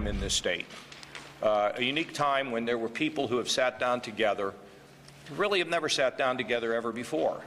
in this state. A unique time when there were people who have sat down together, who really have never sat down together ever before.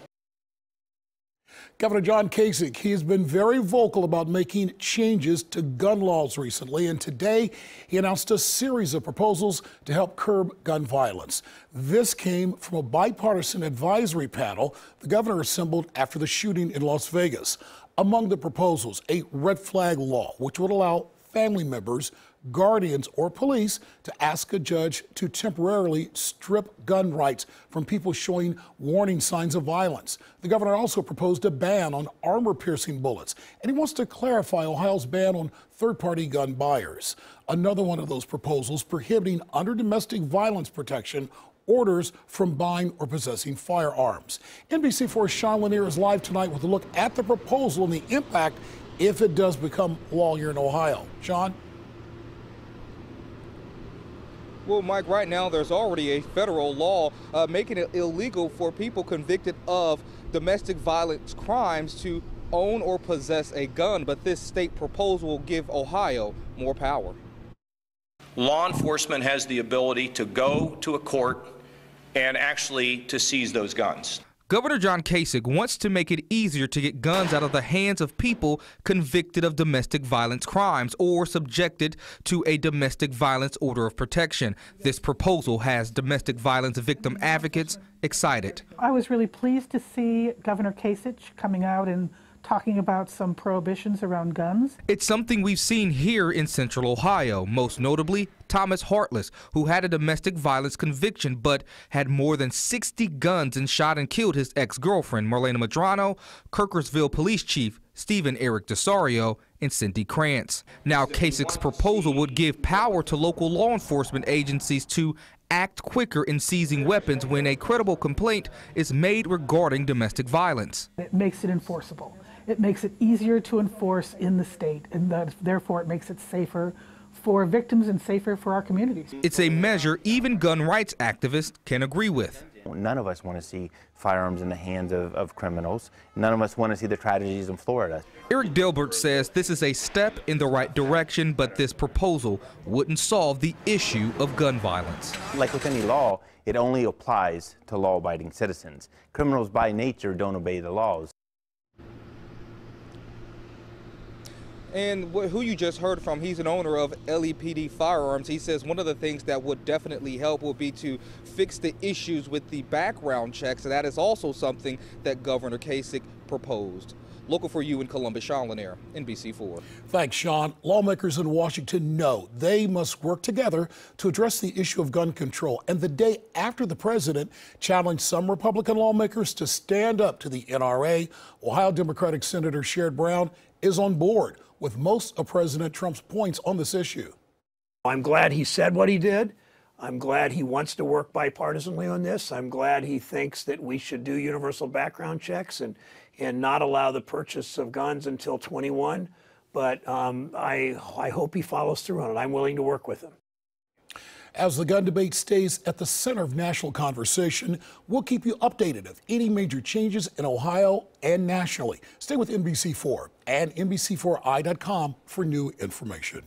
Governor John Kasich, he has been very vocal about making changes to gun laws recently, and today he announced a series of proposals to help curb gun violence. This came from a bipartisan advisory panel the governor assembled after the shooting in Las Vegas. Among the proposals, a red flag law, which would allow family members, guardians, or police to ask a judge to temporarily strip gun rights from people showing warning signs of violence. The governor also proposed a ban on armor-piercing bullets, and he wants to clarify Ohio's ban on third-party gun buyers. Another one of those proposals prohibiting under domestic violence protection orders from buying or possessing firearms. NBC4's SHAWN LANIER is live tonight with a look at the proposal and the impact if it does become law here in Ohio. Sean? Well, Mike, right now there's already a federal law making it illegal for people convicted of domestic violence crimes to own or possess a gun, but this state proposal will give Ohio more power. Law enforcement has the ability to go to a court and actually to seize those guns. Governor John Kasich wants to make it easier to get guns out of the hands of people convicted of domestic violence crimes or subjected to a domestic violence order of protection. This proposal has domestic violence victim advocates excited. I was really pleased to see Governor Kasich coming out and talking about some prohibitions around guns. It's something we've seen here in Central Ohio, most notably Thomas Hartless, who had a domestic violence conviction but had more than 60 guns and shot and killed his ex-girlfriend, Marlena Medrano, Kirkersville Police Chief Stephen Eric DeSario, and Cindy Krantz. Now, Kasich's proposal would give power to local law enforcement agencies to act quicker in seizing weapons when a credible complaint is made regarding domestic violence. It makes it enforceable. It makes it easier to enforce in the state, and therefore it makes it safer for victims and safer for our communities. It's a measure even gun rights activists can agree with. None of us want to see firearms in the hands of criminals. None of us want to see the tragedies in Florida. Eric Delbert says this is a step in the right direction, but this proposal wouldn't solve the issue of gun violence. Like with any law, it only applies to law-abiding citizens. Criminals by nature don't obey the laws. And who you just heard from, he's an owner of LEPD firearms. He says one of the things that would definitely help would be to fix the issues with the background checks, and that is also something that Governor Kasich proposed. Local for you in Columbus, SHAWN LANIER, NBC4. Thanks, Sean. Lawmakers in Washington know they must work together to address the issue of gun control. And the day after the president challenged some Republican lawmakers to stand up to the NRA, Ohio Democratic Senator Sherrod Brown is on board with most of President Trump's points on this issue. I'm glad he said what he did. I'm glad he wants to work bipartisanly on this. I'm glad he thinks that we should do universal background checks and not allow the purchase of guns until 21. But I hope he follows through on it. I'm willing to work with him. As the gun debate stays at the center of national conversation, we'll keep you updated of any major changes in Ohio and nationally. Stay with NBC4 and NBC4i.com for new information.